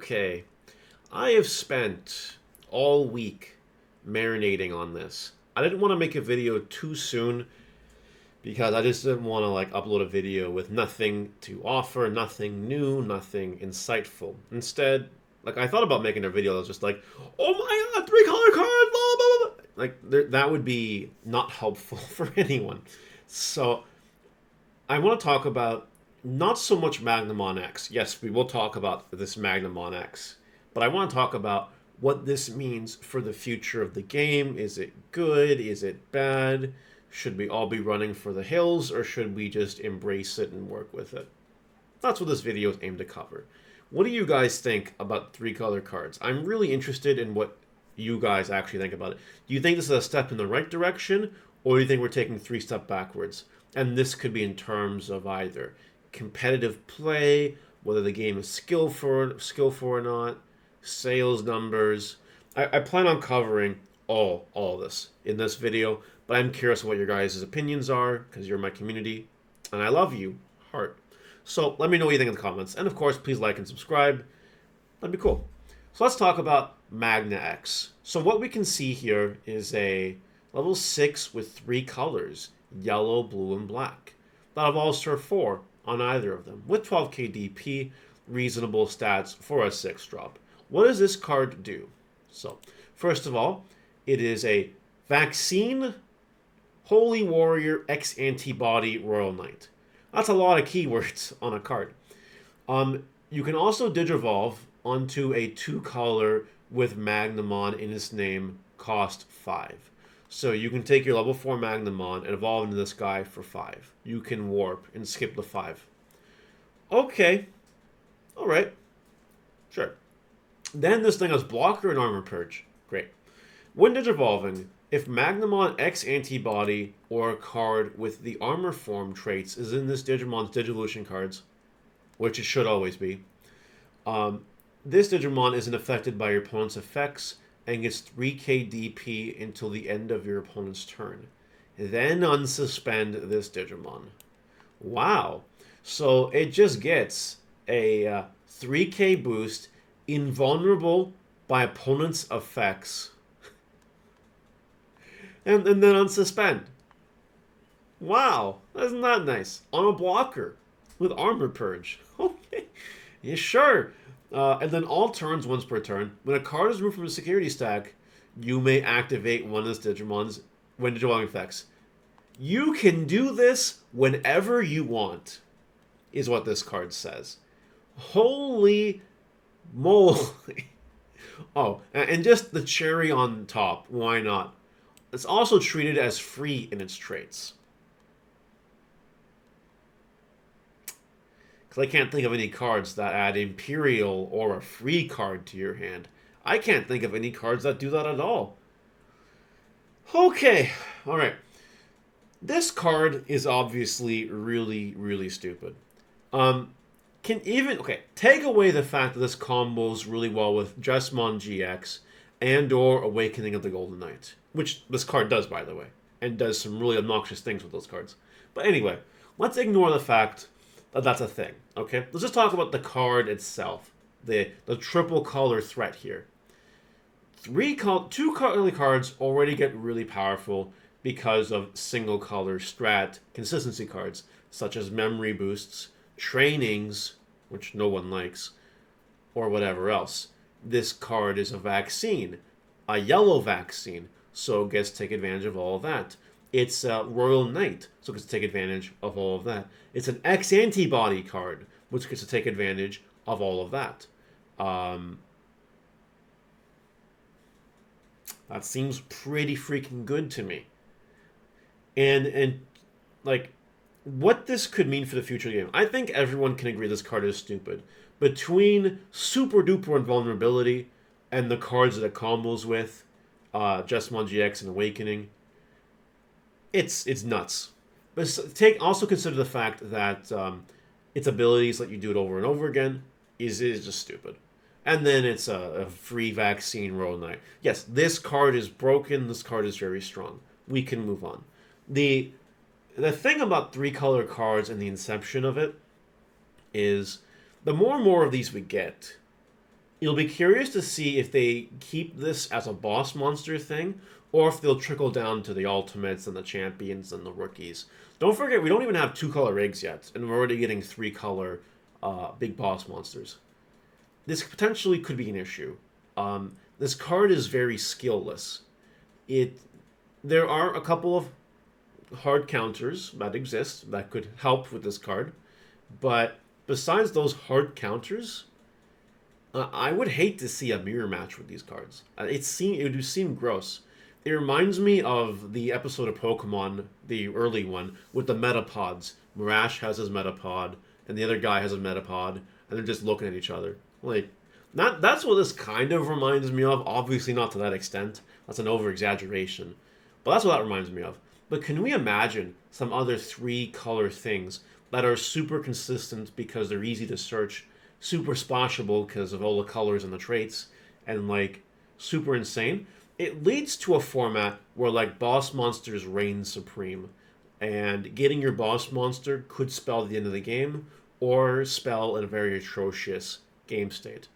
Okay, I have spent all week marinating on this. I didn't want to make a video too soon because I just didn't want to upload a video with nothing to offer, nothing new, nothing insightful. Instead, I thought about making a video that was just like, "Oh my god, three color card!" Blah, blah, blah. That would be not helpful for anyone. So I want to talk about not so much Magnamon X. Yes, we will talk about this Magnamon X, but I want to talk about what this means for the future of the game. Is it good? Is it bad? Should we all be running for the hills, or should we just embrace it and work with it? That's what this video is aimed to cover. What do you guys think about three color cards? I'm really interested in what you guys actually think about it. Do you think this is a step in the right direction, or do you think we're taking three steps backwards? And this could be in terms of either competitive play, whether the game is skillful or not, sales numbers. I plan on covering all of this in this video, but I'm curious what your guys' opinions are because you're my community, and I love you, heart. So let me know what you think in the comments, and of course, please like and subscribe. That'd be cool. So let's talk about Magna X. So what we can see here is a level 6 with 3 colors, yellow, blue, and black. That evolves to 4 on either of them, with 12k DP, reasonable stats for a 6 drop. What does this card do? So, first of all, it is a Vaccine, Holy Warrior, X Antibody, Royal Knight. That's a lot of keywords on a card. You can also Digivolve onto a 2-color with Magnamon in its name, cost 5. So you can take your level 4 Magnamon and evolve into this guy for 5. You can warp and skip the 5. Okay. Alright. Sure. Then this thing has blocker and armor purge. Great. When Digivolving, if Magnamon X Antibody or a card with the armor form traits is in this Digimon's Digivolution cards, which it should always be, this Digimon isn't affected by your opponent's effects and gets 3k DP until the end of your opponent's turn. Then unsuspend this Digimon. Wow. So it just gets a 3k boost, invulnerable by opponent's effects, and then unsuspend. Wow. Isn't that nice? On a blocker with armor purge. Okay. Yeah, sure. And then all turns once per turn. When a card is removed from a security stack, you may activate one of this Digimon's when Digivolving effects. You can do this whenever you want, is what this card says. Holy moly. Oh, and just the cherry on top. Why not? It's also treated as free in its traits. Because I can't think of any cards that add Imperial or a free card to your hand. I can't think of any cards that do that at all. Okay, alright. This card is obviously really, really stupid. Take away the fact that this combos really well with Jesmon GX and or Awakening of the Golden Knight. Which this card does, by the way. And does some really obnoxious things with those cards. But anyway, let's ignore the fact that's a thing, okay? Let's just talk about the card itself. The triple color threat here. Two color cards already get really powerful because of single color strat consistency cards, such as memory boosts, trainings, which no one likes, or whatever else. This card is a vaccine, a yellow vaccine, so it gets to take advantage of all of that. It's a Royal Knight, so it gets to take advantage of all of that. It's an X Antibody card, which gets to take advantage of all of that. That seems pretty freaking good to me. And what this could mean for the future game. I think everyone can agree this card is stupid. Between super duper invulnerability and the cards that it combos with, Jesmon GX and Awakening, it's nuts. But also consider the fact that its abilities let you do it over and over again is just stupid. And then it's a free vaccine Royal Knight. Yes, this card is broken. This card is very strong. We can move on. The thing about 3-color cards and the inception of it is the more and more of these we get, You'll be curious to see if they keep this as a boss monster thing, or if they'll trickle down to the ultimates and the champions and the rookies. Don't forget, we don't even have 2-color eggs yet, and we're already getting 3-color big boss monsters. This potentially could be an issue. This card is very skillless. It There are a couple of hard counters that exist that could help with this card, but besides those hard counters, I would hate to see a mirror match with these cards. It would seem gross. It reminds me of the episode of Pokemon, the early one, with the Metapods. Marash has his Metapod, and the other guy has a Metapod, and they're just looking at each other. Like, that's what this kind of reminds me of. Obviously not to that extent. That's an over-exaggeration. But that's what that reminds me of. But can we imagine some other 3-color things that are super consistent because they're easy to search, super splashable because of all the colors and the traits, and like super insane? It leads to a format where like boss monsters reign supreme, and getting your boss monster could spell the end of the game or spell a very atrocious game state.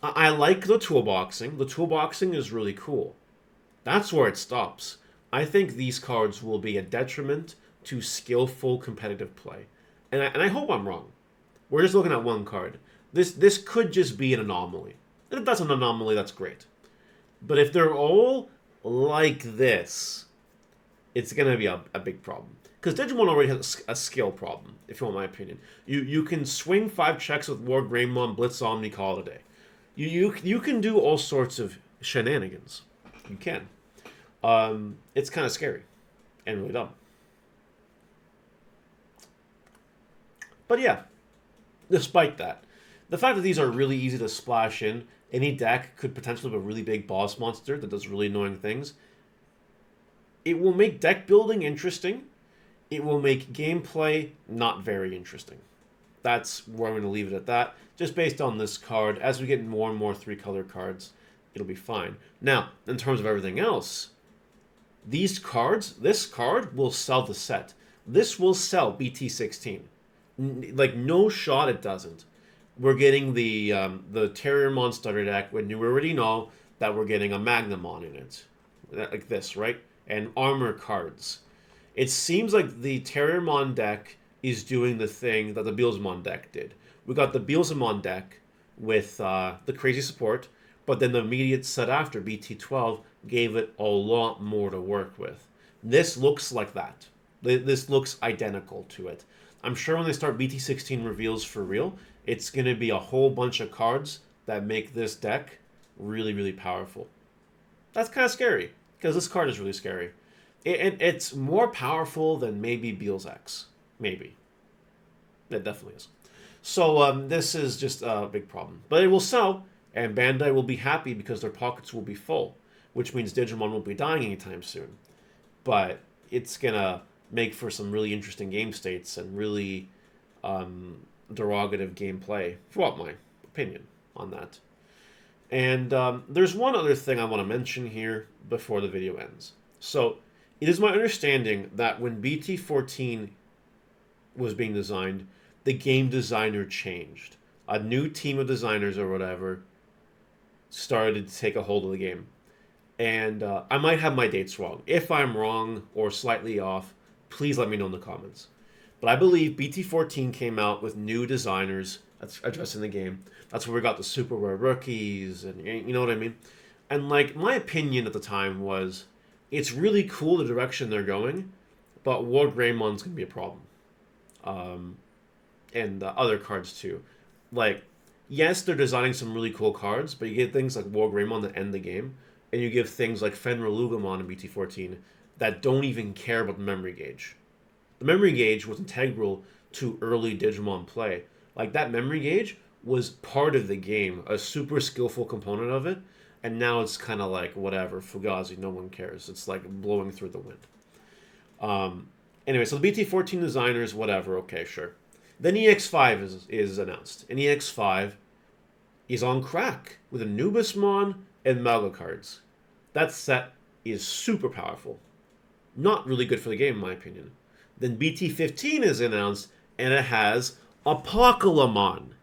I like the toolboxing. The toolboxing is really cool. That's where it stops. I think these cards will be a detriment to skillful competitive play. And I hope I'm wrong. We're just looking at one card. This could just be an anomaly. And if that's an anomaly, that's great. But if they're all like this, it's going to be a big problem. Because Digimon already has a skill problem, if you want my opinion. You can swing 5 checks with War Greymon, Blitz Omni, call it a day. You can do all sorts of shenanigans. You can. It's kind of scary and really dumb. But yeah, despite that, the fact that these are really easy to splash in, any deck could potentially have a really big boss monster that does really annoying things. It will make deck building interesting. It will make gameplay not very interesting. That's where I'm going to leave it at that. Just based on this card, as we get more and more 3-color cards, it'll be fine. Now, in terms of everything else, these cards, this card will sell the set. This will sell BT16. Like, no shot it doesn't. We're getting the Terriermon starter deck when you already know that we're getting a Magnamon in it. Like this, right? And armor cards. It seems like the Terriermon deck is doing the thing that the Beelzemon deck did. We got the Beelzemon deck with the crazy support, but then the immediate set after, BT12, gave it a lot more to work with. This looks like that. This looks identical to it. I'm sure when they start BT16 reveals for real, it's going to be a whole bunch of cards that make this deck really, really powerful. That's kind of scary, because this card is really scary. It's more powerful than maybe Beelz X. Maybe. It definitely is. So this is just a big problem. But it will sell, and Bandai will be happy because their pockets will be full, which means Digimon won't be dying anytime soon. But it's going to make for some really interesting game states and really derogative gameplay, for what my opinion on that. And there's one other thing I want to mention here before the video ends. So it is my understanding that when BT14 was being designed, the game designer changed. A new team of designers or whatever started to take a hold of the game. And I might have my dates wrong. If I'm wrong or slightly off, please let me know in the comments. But I believe BT14 came out with new designers addressing the game. That's where we got the super rare rookies, and you know what I mean? And like, my opinion at the time was, it's really cool the direction they're going, but War Greymon's going to be a problem. And other cards too. Like, yes, they're designing some really cool cards, but you get things like War Greymon that end the game, and you give things like Fenrir Lugamon in BT14 that don't even care about the memory gauge. The memory gauge was integral to early Digimon play. Like, that memory gauge was part of the game, a super skillful component of it, and now it's kind of like, whatever, Fugazi, no one cares. It's like blowing through the wind. Anyway, so the BT14 designers, whatever, okay, sure. Then EX5 is announced, and EX5 is on crack with Anubismon and Mega cards. That set is super powerful. Not really good for the game, in my opinion. Then BT15 is announced, and it has Apocalypse,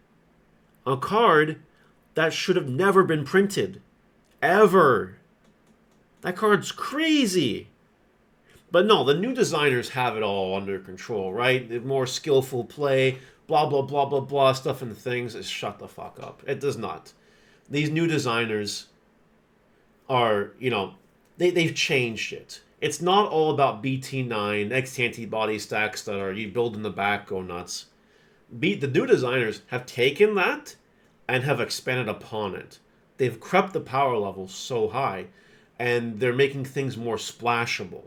a card That should have never been printed. Ever. That card's crazy. But no, the new designers have it all under control, right? The more skillful play, blah, blah, blah, blah, blah, stuff and things. Is shut the fuck up. It does not. These new designers are, they've changed it. It's not all about BT9, X antibody stacks that are you build in the back, go nuts. The new designers have taken that and have expanded upon it. They've crept the power level so high, and they're making things more splashable.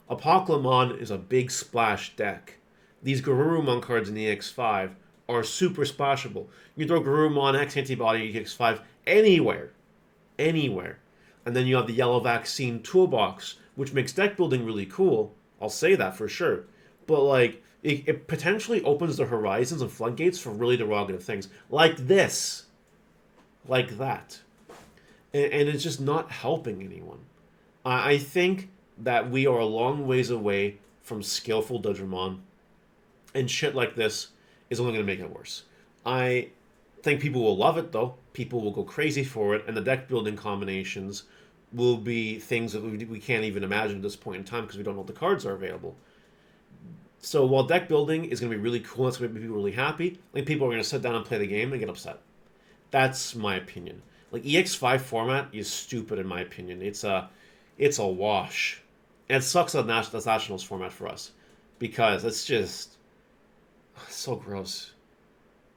Apocalypse is a big splash deck. These Garurumon cards in the EX5 are super splashable. You throw Garurumon X Antibody EX5 anywhere. Anywhere. And then you have the Yellow Vaccine Toolbox, which makes deck building really cool. I'll say that for sure. But, like, it potentially opens the horizons and floodgates for really derogative things. Like this. Like that. And it's just not helping anyone. I think that we are a long ways away from skillful Digimon, and shit like this is only going to make it worse. I think people will love it, though. People will go crazy for it, and the deck building combinations will be things that we can't even imagine at this point in time because we don't know what the cards are available. So while deck building is going to be really cool, it's going to make people really happy, I think people are going to sit down and play the game and get upset. That's my opinion. Like, EX5 format is stupid in my opinion. It's a wash. And it sucks that that's Nationals format for us. Because it's just so gross.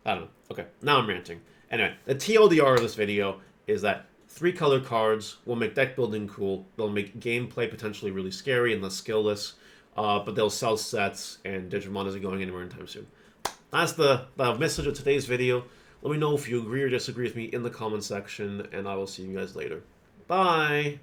I don't know. Okay, now I'm ranting. Anyway, the TLDR of this video is that 3-color cards will make deck building cool. They'll make gameplay potentially really scary and less skill-less. But they'll sell sets, and Digimon isn't going anywhere anytime soon. That's the message of today's video. Let me know if you agree or disagree with me in the comment section, and I will see you guys later. Bye!